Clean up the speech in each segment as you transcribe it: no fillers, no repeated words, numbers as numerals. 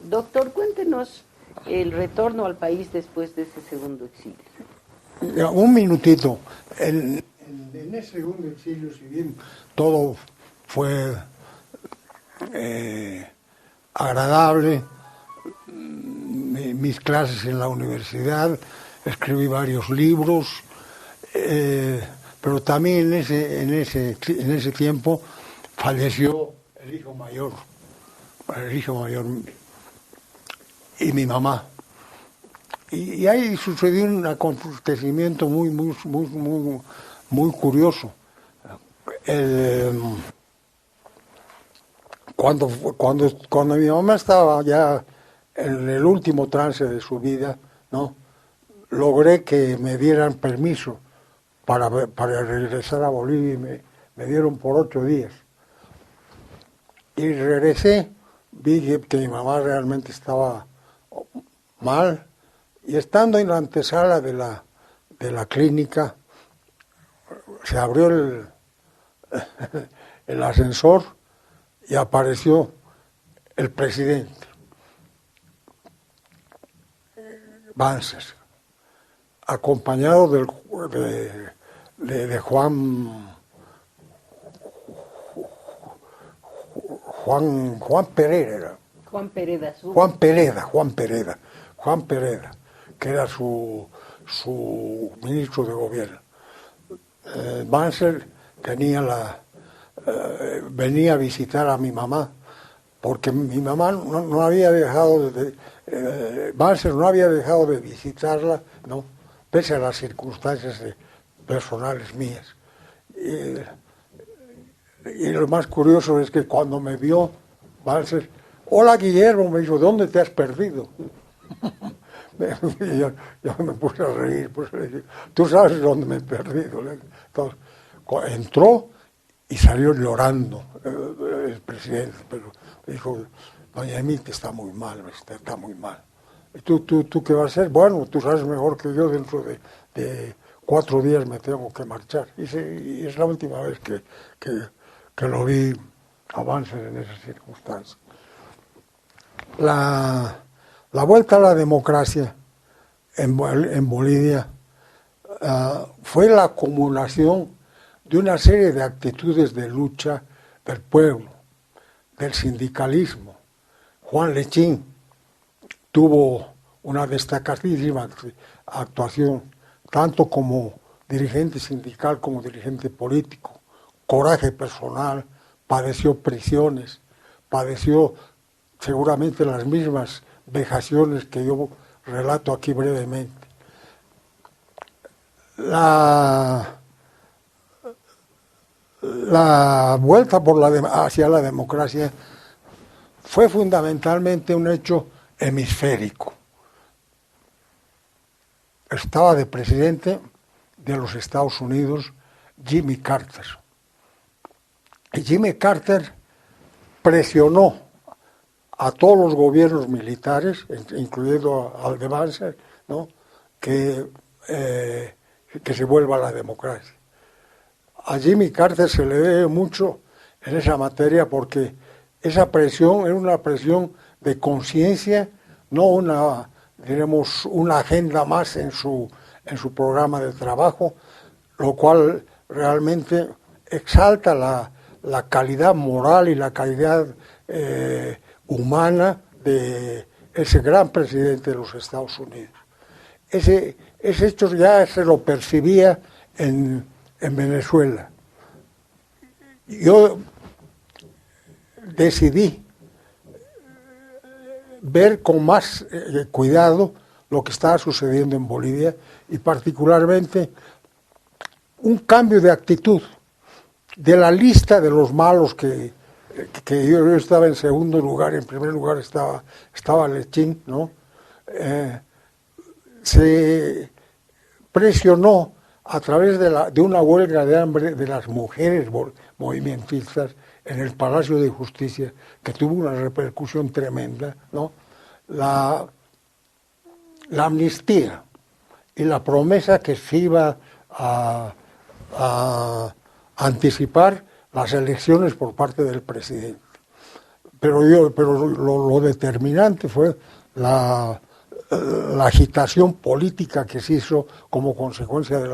Doctor, cuéntenos el retorno al país después de ese segundo exilio. Un minutito. En ese segundo exilio, si bien todo fue agradable, mis clases en la universidad, escribí varios libros, pero también en ese tiempo falleció el hijo mayor y mi mamá. Y ahí sucedió un acontecimiento muy curioso. Cuando mi mamá estaba ya en el último trance de su vida, ¿no?, logré que me dieran permiso para regresar a Bolivia y me dieron por 8 días. Y regresé, vi que mi mamá realmente estaba mal, y estando en la antesala de la clínica, se abrió el ascensor y apareció el presidente Banzer, acompañado de Juan Pereira. Juan Pereda, que era su ministro de gobierno. Banzer venía a visitar a mi mamá, porque mi mamá no había dejado Banzer no había dejado de visitarla, ¿no?, pese a las circunstancias personales mías. Y lo más curioso es que cuando me vio Banzer, hola Guillermo, me dijo, ¿dónde te has perdido? Y yo me puse a reír, pues le dije, tú sabes dónde me he perdido. Entonces, entró y salió llorando el presidente, pero me dijo, doña Emita está muy mal, está muy mal. ¿Y tú qué vas a hacer? Bueno, tú sabes mejor que yo, dentro de 4 días me tengo que marchar. Y es la última vez que lo vi a Banzer en esas circunstancias. La vuelta a la democracia en Bolivia fue la acumulación de una serie de actitudes de lucha del pueblo, del sindicalismo. Juan Lechín tuvo una destacadísima actuación, tanto como dirigente sindical como dirigente político. Coraje personal, padeció prisiones, padeció seguramente las mismas vejaciones que yo relato aquí brevemente. La vuelta hacia la democracia fue fundamentalmente un hecho hemisférico. Estaba de presidente de los Estados Unidos Jimmy Carter. Y Jimmy Carter presionó a todos los gobiernos militares, incluyendo al de Banzer, ¿no?, que se vuelva a la democracia. A Jimmy Carter se le debe mucho en esa materia, porque esa presión era una presión de conciencia, no una agenda más en su programa de trabajo, lo cual realmente exalta la calidad moral y la calidad humana de ese gran presidente de los Estados Unidos. Ese hecho ya se lo percibía en Venezuela. Yo decidí ver con más cuidado lo que estaba sucediendo en Bolivia, y particularmente un cambio de actitud de la lista de los malos que yo estaba en segundo lugar. En primer lugar estaba Lechín, ¿no? Se presionó a través de una huelga de hambre de las mujeres movimentistas en el Palacio de Justicia, que tuvo una repercusión tremenda, ¿no?, la amnistía y la promesa que se iba a anticipar las elecciones por parte del presidente. pero lo determinante fue la agitación política que se hizo como consecuencia de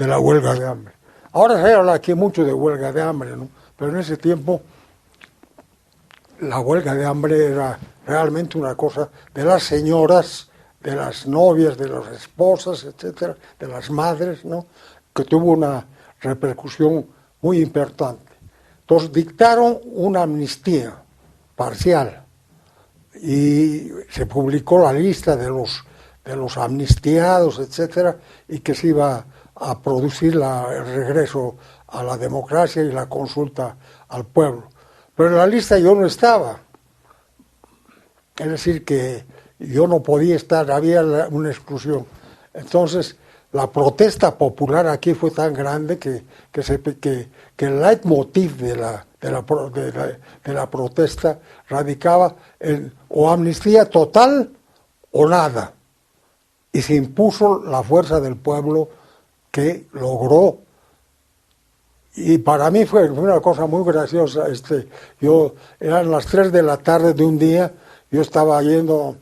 la huelga de hambre. Ahora se habla aquí mucho de huelga de hambre, ¿no? Pero en ese tiempo la huelga de hambre era realmente una cosa de las señoras, de las novias, de las esposas, etcétera, de las madres, ¿no? Que tuvo una repercusión muy importante. Entonces dictaron una amnistía parcial y se publicó la lista de los amnistiados, etcétera, y que se iba a producir el regreso a la democracia y la consulta al pueblo. Pero en la lista yo no estaba. Es decir, que yo no podía estar, había una exclusión. Entonces, la protesta popular aquí fue tan grande que el leitmotiv de la protesta radicaba en o amnistía total o nada. Y se impuso la fuerza del pueblo que logró. Y para mí fue una cosa muy graciosa. Eran las 3 de la tarde de un día, yo estaba yendo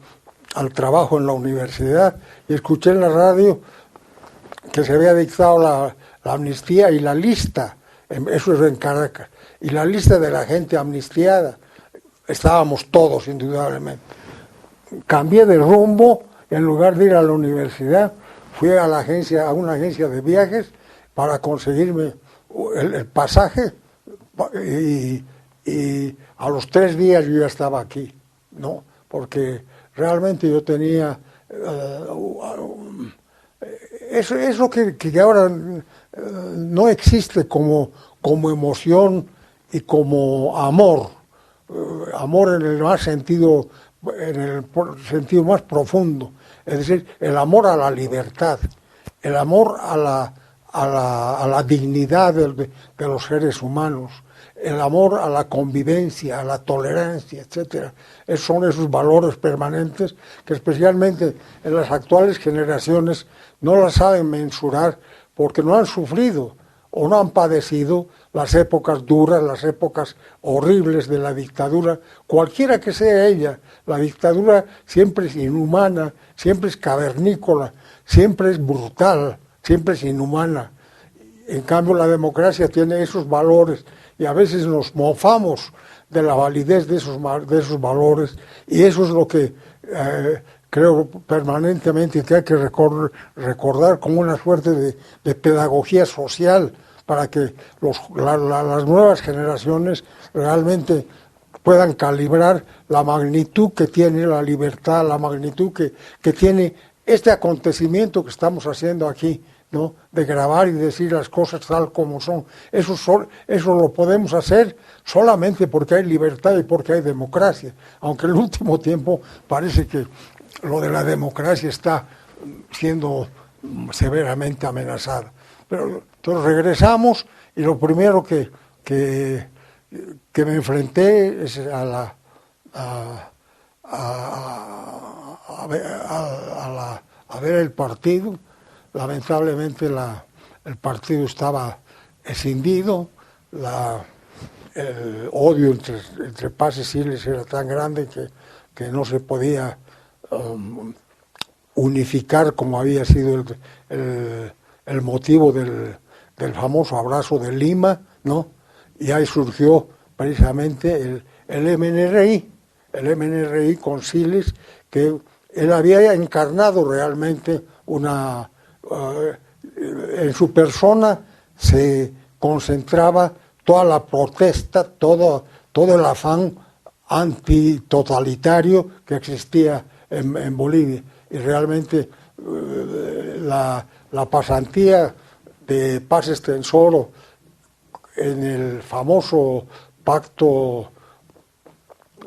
al trabajo en la universidad y escuché en la radio que se había dictado la amnistía y la lista, eso es en Caracas, y la lista de la gente amnistiada. Estábamos todos, indudablemente. Cambié de rumbo, en lugar de ir a la universidad, fui a una agencia de viajes para conseguirme el pasaje y a los 3 días yo ya estaba aquí, ¿no? Porque realmente yo tenía eso que ahora no existe como emoción y como amor en el más sentido, en el sentido más profundo, es decir, el amor a la libertad, el amor a la dignidad de los seres humanos, el amor a la convivencia, a la tolerancia, etcétera. Son esos valores permanentes que especialmente en las actuales generaciones no las saben mensurar porque no han sufrido o no han padecido las épocas duras, las épocas horribles de la dictadura, cualquiera que sea ella. La dictadura siempre es inhumana, siempre es cavernícola, siempre es brutal, siempre es inhumana. En cambio, la democracia tiene esos valores y a veces nos mofamos de la validez de esos valores, y eso es lo que creo permanentemente que hay que recordar como una suerte de pedagogía social para que las nuevas generaciones realmente puedan calibrar la magnitud que tiene la libertad, la magnitud que tiene este acontecimiento que estamos haciendo aquí, ¿no? De grabar y decir las cosas tal como son. Eso lo podemos hacer solamente porque hay libertad y porque hay democracia, aunque en el último tiempo parece que lo de la democracia está siendo severamente amenazada. Pero entonces regresamos y lo primero que me enfrenté es a ver el partido. Lamentablemente el partido estaba escindido, el odio entre Paz y Siles era tan grande que no se podía unificar como había sido el motivo del famoso abrazo de Lima, ¿no? Y ahí surgió precisamente el MNRI con Siles, que él había encarnado realmente en su persona se concentraba toda la protesta, todo el afán antitotalitario que existía en Bolivia. Y realmente la pasantía de Paz Estenssoro en el famoso pacto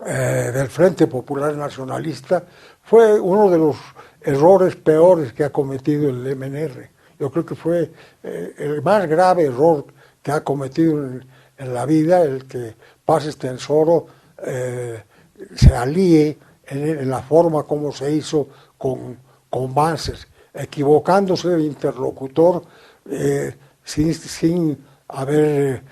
del Frente Popular Nacionalista fue uno de los errores peores que ha cometido el MNR. Yo creo que fue el más grave error que ha cometido en la vida, el que Paz Estenssoro se alíe en la forma como se hizo con Banzer, equivocándose de interlocutor sin haber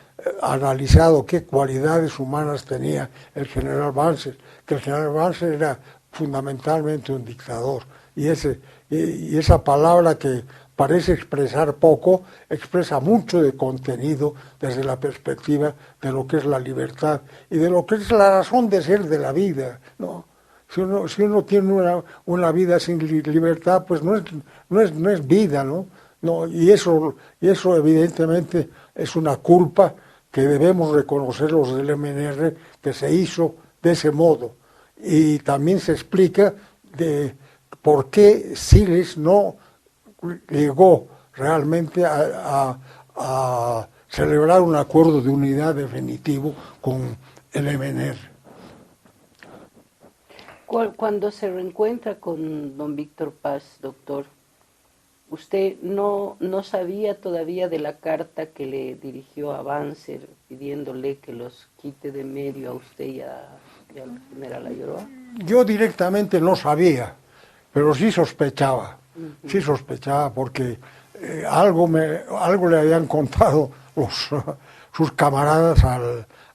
analizado qué cualidades humanas tenía el general Banzer, que el general Banzer era fundamentalmente un dictador, y esa palabra que parece expresar poco, expresa mucho de contenido desde la perspectiva de lo que es la libertad y de lo que es la razón de ser de la vida, ¿no? Si uno tiene una vida sin libertad, pues no es vida, ¿no? No, y eso evidentemente es una culpa que debemos reconocer los del MNR, que se hizo de ese modo. Y también se explica de por qué Siles no llegó realmente a celebrar un acuerdo de unidad definitivo con el MNR. Cuando se reencuentra con don Víctor Paz, doctor, ¿usted no sabía todavía de la carta que le dirigió a Banzer pidiéndole que los quite de medio a usted y al general Ayoroa? Yo directamente no sabía, pero sí sospechaba. Sí sospechaba porque algo le habían contado sus camaradas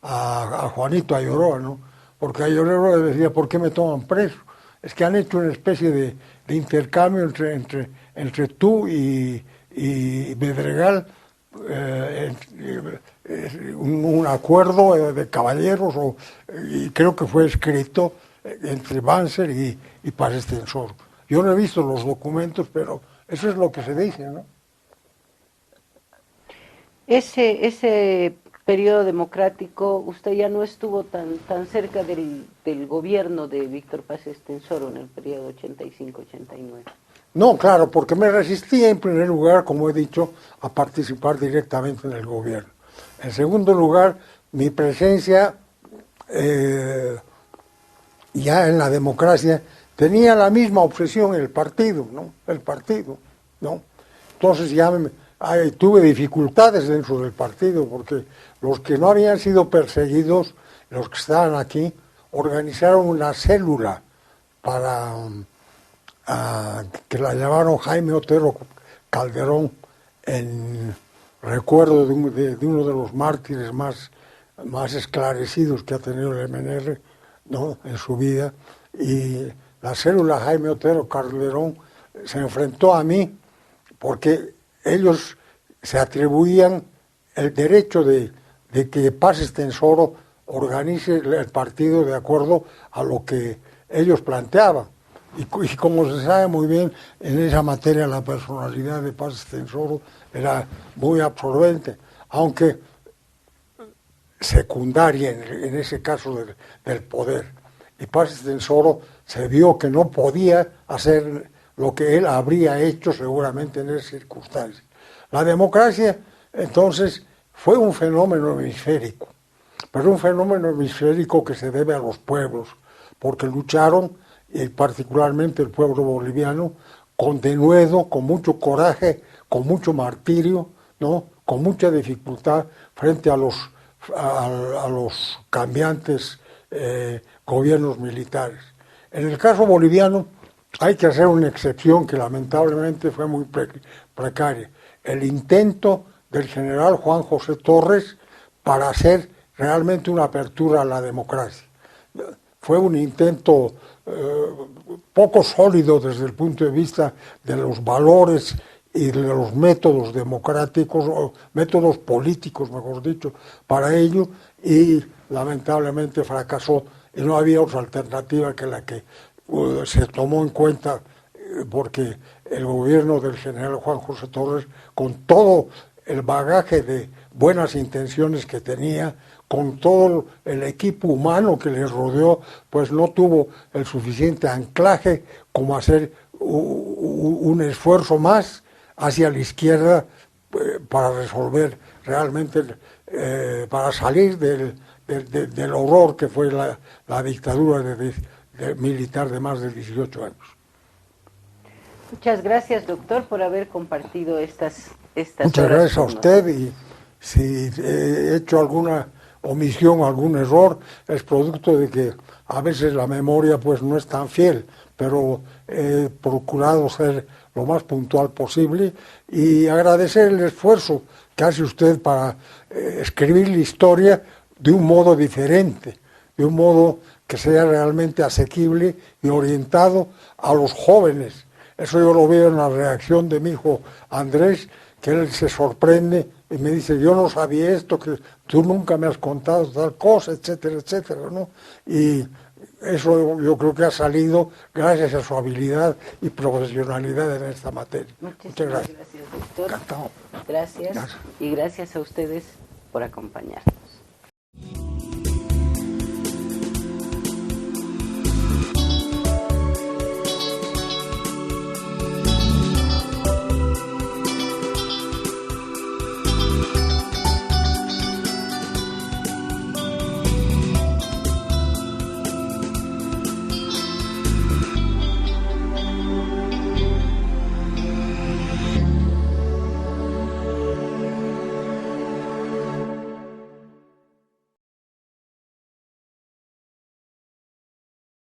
a Juanito Ayoroa, ¿no? Porque Ayoroa le decía, ¿por qué me toman preso? Es que han hecho una especie de intercambio entre tú y Medregal, un acuerdo de caballeros, y creo que fue escrito entre Banzer y Paz Estenssoro. Yo no he visto los documentos, pero eso es lo que se dice, ¿no? Ese periodo democrático, usted ya no estuvo tan cerca del gobierno de Víctor Paz Estenssoro en el periodo 85-89. No, claro, porque me resistía en primer lugar, como he dicho, a participar directamente en el gobierno. En segundo lugar, mi presencia ya en la democracia tenía la misma obsesión el partido, ¿no? El partido, ¿no? Entonces ya tuve dificultades dentro del partido, porque los que no habían sido perseguidos, los que estaban aquí, organizaron una célula para que la llamaron Jaime Otero Calderón, en recuerdo de uno de los mártires más esclarecidos que ha tenido el MNR, ¿no?, en su vida. Y la célula Jaime Otero Calderón se enfrentó a mí porque ellos se atribuían el derecho de que Paz Estenssoro organice el partido de acuerdo a lo que ellos planteaban. Y como se sabe muy bien, en esa materia la personalidad de Paz Estenssoro era muy absorbente, aunque secundaria en ese caso del poder. Y Paz Estenssoro se vio que no podía hacer lo que él habría hecho seguramente en esas circunstancias. La democracia, entonces, fue un fenómeno hemisférico, pero un fenómeno hemisférico que se debe a los pueblos, porque lucharon, y particularmente el pueblo boliviano, con denuedo, con mucho coraje, con mucho martirio, ¿no?, con mucha dificultad frente a los cambiantes gobiernos militares. En el caso boliviano hay que hacer una excepción que lamentablemente fue muy precaria. El intento del general Juan José Torres para hacer realmente una apertura a la democracia. Fue un intento poco sólido desde el punto de vista de los valores y de los métodos democráticos, o métodos políticos, mejor dicho, para ello, y lamentablemente fracasó, y no había otra alternativa que la que se tomó en cuenta, porque el gobierno del general Juan José Torres, con todo el bagaje de buenas intenciones que tenía, con todo el equipo humano que le rodeó, pues no tuvo el suficiente anclaje como hacer un esfuerzo más hacia la izquierda para resolver realmente, para salir del horror que fue la dictadura militar de más de 18 años. Muchas gracias, doctor, por haber compartido estas Muchas horas gracias a usted, y si he hecho alguna omisión, algún error, es producto de que a veces la memoria pues no es tan fiel, pero he procurado ser lo más puntual posible y agradecer el esfuerzo que hace usted para escribir la historia de un modo diferente, de un modo que sea realmente asequible y orientado a los jóvenes. Eso yo lo veo en la reacción de mi hijo Andrés, que él se sorprende y me dice, yo no sabía esto, que tú nunca me has contado tal cosa, etcétera, etcétera, ¿no? Y eso yo creo que ha salido gracias a su habilidad y profesionalidad en esta materia. Muchas gracias, doctor. Encantado. Gracias. Y gracias a ustedes por acompañar.